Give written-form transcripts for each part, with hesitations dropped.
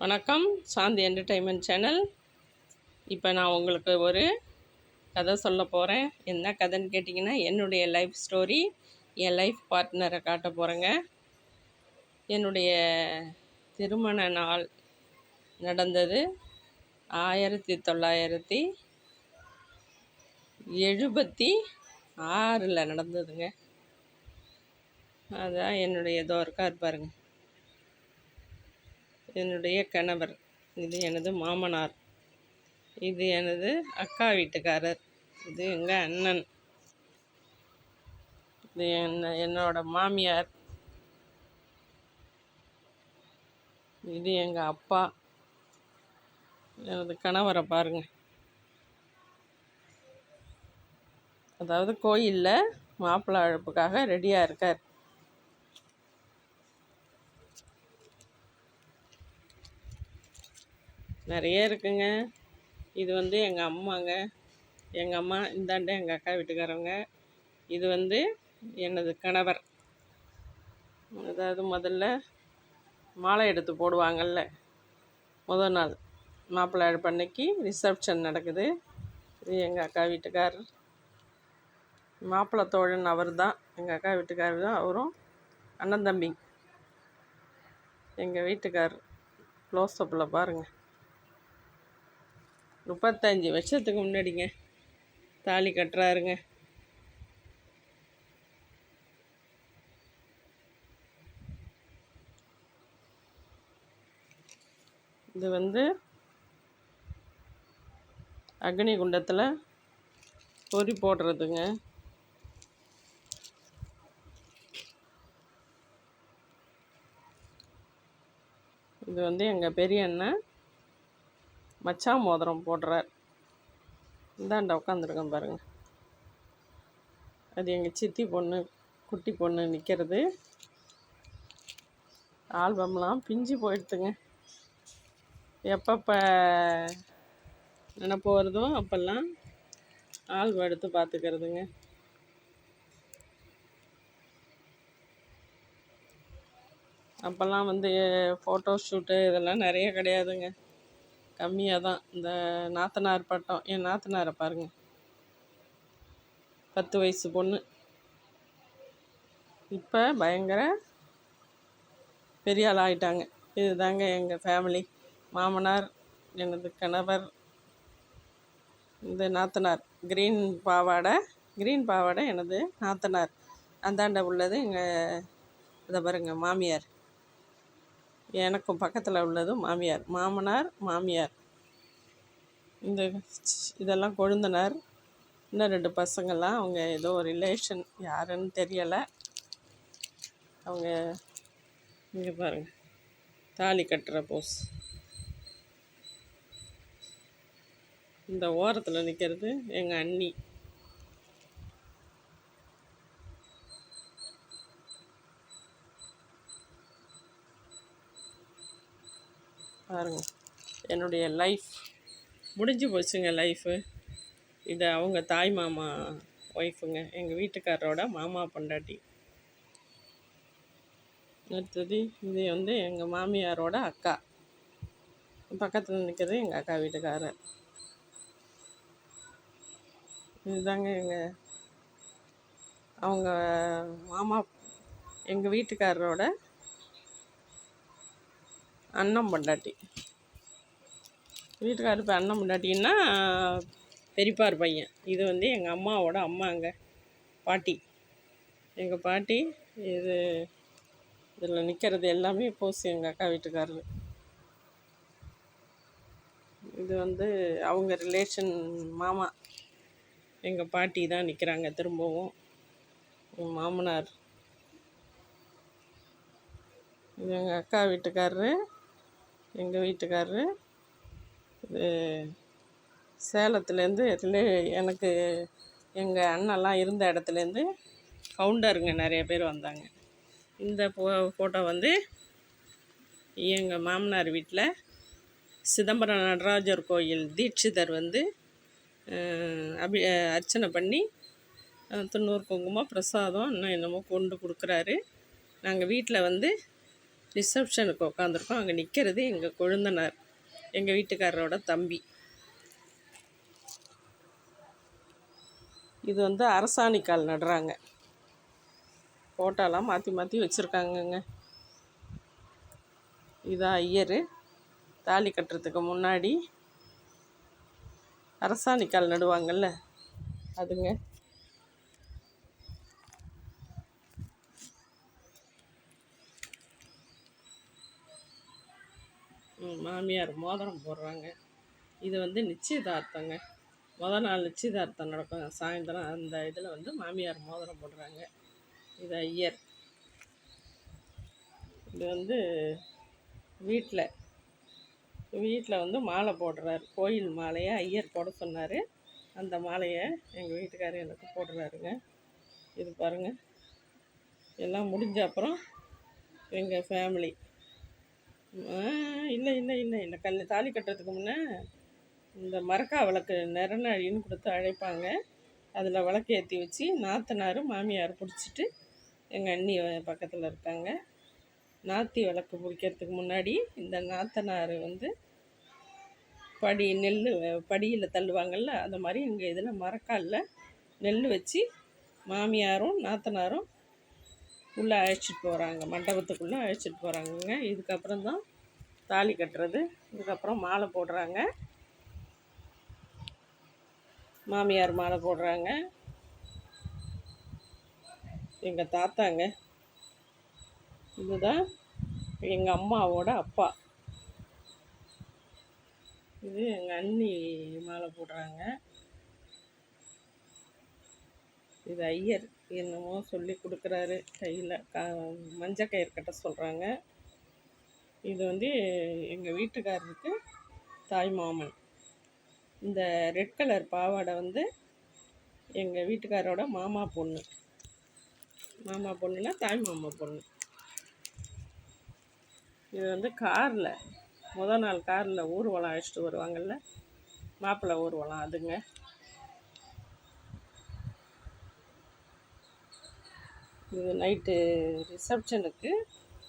வணக்கம். சாந்தி entertainment channel. இப்போ நான் உங்களுக்கு ஒரு கதை சொல்ல போகிறேன். என்ன கதைன்னு கேட்டிங்கன்னா, என்னுடைய லைஃப் ஸ்டோரி. என் லைஃப் பார்ட்னரை காட்ட போகிறேங்க. என்னுடைய திருமண நாள் நடந்தது 1976 நடந்ததுங்க. அதான் என்னுடைய இருக்கார் பாருங்க, என்னுடைய கணவர். இது எனது மாமனார். இது எனது அக்கா வீட்டுக்காரர். இது எங்கள் அண்ணன். இது என்னோட மாமியார். இது எங்கள் அப்பா. எனது கணவரை பாருங்க. அதாவது கோயிலில் மாப்பிள்ளை அழைப்புக்காக ரெடியாக இருக்கார். நிறைய இருக்குங்க. இது எங்கள் அம்மாங்க. எங்கள் அம்மா. இந்தாண்ட எங்கள் அக்கா வீட்டுக்காரவங்க. இது எனது கணவர். அதாவது முதல்ல மாலை எடுத்து போடுவாங்கள்ல, முதல் நாள் மாப்பிள்ளை அழைப்பு அன்னைக்கு ரிசப்ஷன் நடக்குது. இது எங்கள் அக்கா வீட்டுக்காரர். மாப்பிள்ளை தோழன் அவர் தான். எங்கள் அக்கா வீட்டுக்காரர் தான். அவரும் அண்ணன் தம்பி. எங்கள் வீட்டுக்காரர் க்ளோஸ்அப்பில் பாருங்கள். 35 வருஷத்துக்கு முன்னாடிங்க தாலி கட்டுறாருங்க. இது அக்னி குண்டத்தில் பொறி போடுறதுங்க. இது எங்கள் பெரிய அண்ணன் மச்சான் மோதிரம் போடுறார். இந்தாண்ட உட்காந்துருக்கேன் பாருங்கள். அது எங்கள் சித்தி பொண்ணு, குட்டி பொண்ணு நிற்கிறது. ஆல்பம்லாம் பிஞ்சு போயிடுதுங்க. எப்பப்போ நினப்பு வருதோ அப்போல்லாம் ஆல்பம் எடுத்து பார்த்துக்கிறதுங்க. அப்போல்லாம் ஃபோட்டோ ஷூட்டு இதெல்லாம் நிறைய கிடையாதுங்க. கம்மியாக தான். இந்த நாத்தனார் பட்டம். என் நாத்தனாரை பாருங்கள், 10 வயசு பொண்ணு. இப்போ பயங்கர பெரிய ஆள் ஆகிட்டாங்க. இதுதாங்க எங்கள் ஃபேமிலி. மாமனார், எனது கணவர், இந்த நாத்தனார். க்ரீன் பாவாடை எனது நாத்தனார். அந்தாண்ட உள்ளது இதை பாருங்கள் மாமியார். எனக்கும் பக்கத்தில் உள்ளது மாமியார். மாமனார், மாமியார். இதெல்லாம் கொழுந்தனார். இன்னும் 2 பசங்கள்லாம் அவங்க ஏதோ ரிலேஷன், யாருன்னு தெரியலை. அவங்க இங்கே பாருங்கள், தாலி கட்டுற போஸ். இந்த ஓரத்தில் நிற்கிறது எங்கள் அண்ணி. பாருங்க, என்னுடைய லைஃப் முடிஞ்சு போச்சுங்க. லைஃபு இது அவங்க தாய் மாமா ஒய்ஃபுங்க, எங்கள் வீட்டுக்காரரோட மாமா பொண்டாட்டி. அடுத்தது இது எங்கள் மாமியாரோட அக்கா. பக்கத்தில் நிற்கிறது எங்கள் அக்கா வீட்டுக்காரர். இதுதாங்க அவங்க மாமா, எங்கள் வீட்டுக்காரரோட அண்ணன் பொண்டாட்டி. வீட்டுக்காரர் இப்போ அண்ணன் பொண்டாட்டின்னா பெரியப்பார் பையன். இது எங்கள் அம்மாவோட அம்மாங்க, பாட்டி. எங்கள் பாட்டி. இதில் நிற்கிறது எல்லாமே போஸ் எங்கள் அக்கா வீட்டுக்காரரு. இது அவங்க ரிலேஷன் மாமா. எங்கள் பாட்டி தான் நிற்கிறாங்க. திரும்பவும் மாமனார். இது எங்கள் அக்கா வீட்டுக்காரரு, எங்கள் வீட்டுக்காரரு. இது சேலத்துலேருந்து எனக்கு எங்கள் அண்ணெல்லாம் இருந்த இடத்துலேருந்து கவுண்டருங்க நிறைய பேர் வந்தாங்க. இந்த ஃபோட்டோ எங்கள் மாமனார் வீட்டில் சிதம்பரம் நடராஜர் கோயில் தீட்சிதர் அர்ச்சனை பண்ணி திருநூறு குங்குமம் பிரசாதம் இன்னும் என்னமோ கொண்டு கொடுக்குறாரு. நாங்கள் வீட்டில் ரிசப்ஷனுக்கு உட்காந்துருக்கோம். அங்கே நிற்கிறது எங்கள் கொழுந்தனார், எங்கள் வீட்டுக்காரரோட தம்பி. இது வந்து அரசாணிக்கால் நடுறாங்க. ஃபோட்டோலாம் மாற்றி மாற்றி வச்சுருக்காங்கங்க. இதான் ஐயர். தாலி கட்டுறதுக்கு முன்னாடி அரசாணிக்கால் நடுவாங்கள்ல, அதுங்க. மாமியார் மோதிரம் போடுறாங்க. இது வந்து நிச்சயதார்த்தங்க. நாள் நிச்சயதார்த்தம் நடக்கும் சாயந்தரம். அந்த இதில் வந்து மாமியார் மோதிரம் போடுறாங்க. இது ஐயர். இது வந்து வீட்டில் வந்து மாலை போடுறாரு. கோயில் மாலையை ஐயர் போட சொன்னார். அந்த மாலையை எங்கள் வீட்டுக்காரர் எனக்கு போடுறாருங்க. இது பாருங்கள். எல்லாம் முடிஞ்ச அப்புறம் எங்கள் ஃபேமிலி இல்லை தாலி கட்டுறதுக்கு முன்னே இந்த மரக்கா விளக்கு நிறநாழின்னு கொடுத்து அழைப்பாங்க. அதில் விளக்கு ஏற்றி வச்சு நாத்தனார் மாமியார் பிடிச்சிட்டு எங்கள் அண்ணி பக்கத்தில் இருக்காங்க. நாத்தி விளக்கு பிடிக்கிறதுக்கு முன்னாடி இந்த நாத்தனார் வந்து படியில் தள்ளுவாங்கள்ல, அந்த மாதிரி இங்கே இதில் மரக்காலில் நெல் வச்சு மாமியாரும் நாத்தனாரும் உள்ளே அழைச்சிட்டு போகிறாங்க. மண்டபத்துக்குள்ளே அழைச்சிட்டு போகிறாங்கங்க. இதுக்கப்புறம் தான் தாலி கட்டுறது. இதுக்கப்புறம் மாலை போடுறாங்க. மாமியார் மாலை போடுறாங்க. எங்கள் தாத்தாங்க. இதுதான் எங்கள் அம்மாவோட அப்பா. இது எங்கள் அண்ணி மாலை போடுறாங்க. இது ஐயர் என்னமோ சொல்லி கொடுக்குறாரு. கையில் மஞ்சள் கயிறு கட்ட சொல்கிறாங்க. இது வந்து எங்கள் வீட்டுக்காரருக்கு தாய் மாமன். இந்த ரெட் கலர் பாவாடை வந்து எங்கள் வீட்டுக்காரோட மாமா பொண்ணு. மாமா பொண்ணுன்னா தாய் மாமா பொண்ணு. இது வந்து காரில் நாள் காரில் ஊர்வலம் அழைச்சிட்டு வருவாங்கள்ல, மாப்பிள்ளை ஊர்வலம், அதுங்க. இது நைட்டு ரிசப்ஷனுக்கு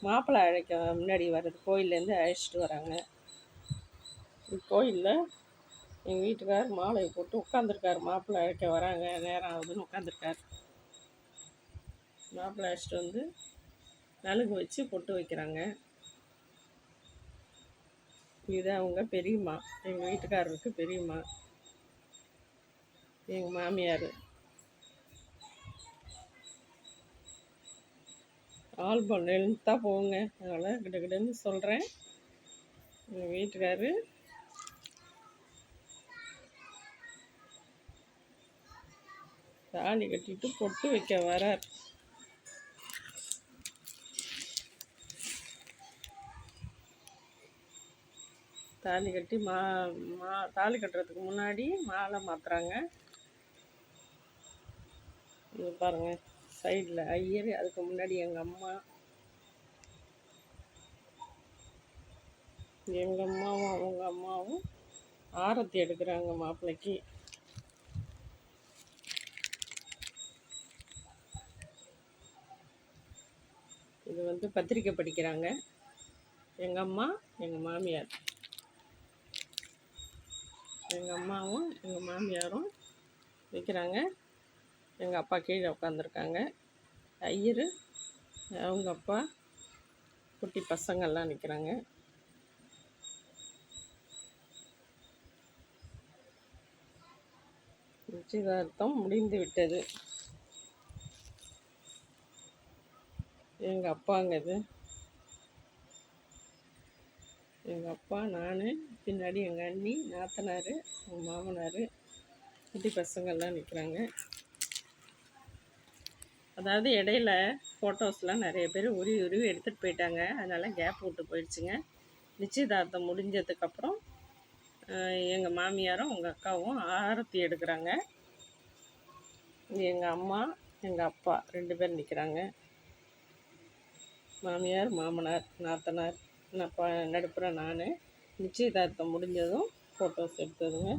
மாப்பிள்ளை அழைக்க முன்னாடி வர்றது. கோயிலேருந்து அழைச்சிட்டு வராங்க. கோயிலில் எங்கள் வீட்டுக்கார் மாலையை போட்டு உட்காந்துருக்கார். மாப்பிள்ளை அழைக்க வராங்க, நேரம் ஆகுதுன்னு உட்காந்துருக்கார். மாப்பிள்ளை அழைச்சிட்டு வந்து நலுங்கு வச்சு பொட்டு வைக்கிறாங்க. இது அவங்க பெரியம்மா, எங்கள் வீட்டுக்காரருக்கு பெரியம்மா, எங்கள் மாமியார். ஆல்பம் லென்த்தாக போங்க, அதனால் கிட்டன்னு சொல்கிறேன். எங்கள் வீட்டுக்காரு தாலி கட்டிட்டு பொட்டு வைக்க வரார். தாலி கட்டி தாலி கட்டுறதுக்கு முன்னாடி மாலை மாற்றுறாங்க. இது பாருங்கள், சைடில் ஐயர், அதுக்கு முன்னாடி எங்கள் அம்மாவும் அவங்க அம்மாவும் ஆரத்தி எடுக்கிறாங்க மாப்பிள்ளைக்கு. இது வந்து பத்திரிக்கை படிக்கிறாங்க. எங்கள் அம்மா, எங்கள் மாமியார். எங்கள் அம்மாவும் எங்கள் மாமியாரும் வைக்கிறாங்க. எங்கள் அப்பா கீழே உட்காந்துருக்காங்க. ஐயர், அவங்க அப்பா, குட்டி பசங்கள்லாம் நிற்கிறாங்க. நிச்சயதார்த்தம் முடிந்து விட்டது. எங்கள் அப்பாங்க இது. எங்கள் அப்பா, நான், பின்னாடி எங்கள் அண்ணி, நாத்தனார், எங்கள் மாமனார், குட்டி பசங்கள்லாம் நிற்கிறாங்க. அதாவது இடையில ஃபோட்டோஸ்லாம் நிறைய பேர் உருவி எடுத்துகிட்டு போயிட்டாங்க. அதனால் கேப் விட்டு போயிடுச்சுங்க. நிச்சயதார்த்தம் முடிஞ்சதுக்கப்புறம் எங்கள் மாமியாரும் உங்கள் அக்காவும் ஆரத்தி எடுக்கிறாங்க. எங்கள் அம்மா, எங்கள் அப்பா 2 பேர் நிற்கிறாங்க. மாமியார், மாமனார், நாத்தனார், நடுப்புற நான். நிச்சயதார்த்தம் முடிஞ்சதும் ஃபோட்டோஸ் எடுத்ததுங்க.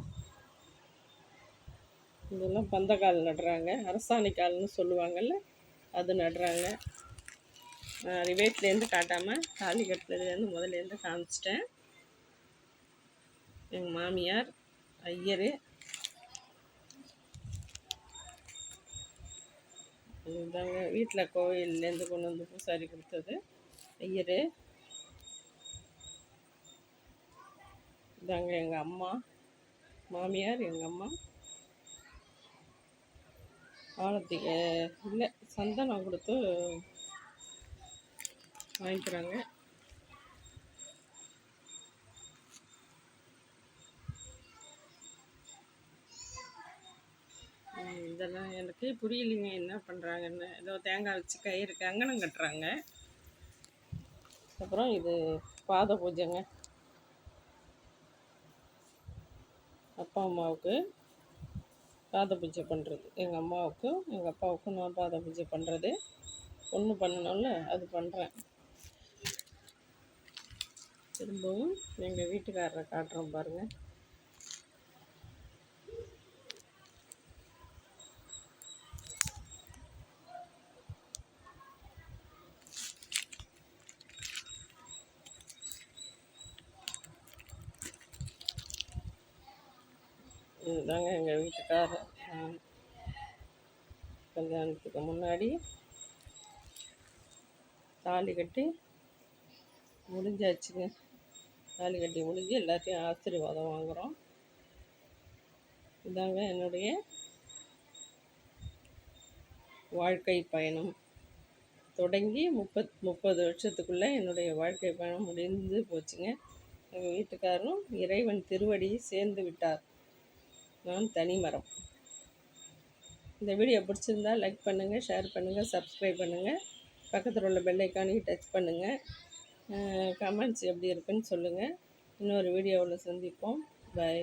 இதெல்லாம் பந்தக்கால் நடுறாங்க. அரசாணிக்கால்னு சொல்லுவாங்கள்ல, அது நடுறாங்க. ரிவேட்லேருந்து காட்டாமல் தாலி கட்டுறதுலேருந்து முதல்லேருந்து காமிச்சிட்டேன். எங்கள் மாமியார் ஐயர், இதுதாங்க வீட்டில் கோவில்லேருந்து கொண்டு வந்து பூசாரி கொடுத்தது ஐயர். இதாங்க எங்கள் அம்மா மாமியார், எங்கள் அம்மா ஆழத்துக்கு இல்லை சந்தனம் கொடுத்து வாங்கிக்கிறாங்க. இதெல்லாம் எனக்கு புரியலைங்க என்ன பண்ணுறாங்கன்னு. ஏதோ தேங்காய் வச்சு கயிறு கங்கணம் கட்டுறாங்க. அப்புறம் இது பாத பூஜைங்க. அப்பா அம்மாவுக்கு பாத பூஜை பண்ணுறது, எங்கள் அம்மாவுக்கும் எங்கள் அப்பாவுக்கும் நான் பாத பூஜை பண்ணுறது. ஒன்று பண்ணணும்ல அது பண்ணுறேன். திரும்பவும் எங்கள் வீட்டுக்காரரை காட்டுறோம் பாருங்கள். இதுதாங்க எங்கள் வீட்டுக்காரர். கல்யாணத்துக்கு முன்னாடி தாலி கட்டி முடிஞ்சாச்சுங்க. தாலி கட்டி முடிஞ்சு எல்லாத்தையும் ஆசீர்வாதம் வாங்குகிறோம். இதாங்க என்னுடைய வாழ்க்கை பயணம். தொடங்கி 30 வருஷத்துக்குள்ளே என்னுடைய வாழ்க்கை பயணம் முடிந்து போச்சுங்க. எங்கள் வீட்டுக்காரரும் இறைவன் திருவடியை சேர்ந்து விட்டார். நான் தனிமரம். இந்த வீடியோ பிடிச்சிருந்தா லைக் பண்ணுங்கள், ஷேர் பண்ணுங்கள், சப்ஸ்கிரைப் பண்ணுங்கள். பக்கத்தில் உள்ள பெல் ஐக்கானையும் டச் பண்ணுங்கள். கமெண்ட்ஸ் எப்படி இருக்குன்னு சொல்லுங்கள். இன்னொரு வீடியோவில் சந்திப்போம். பை.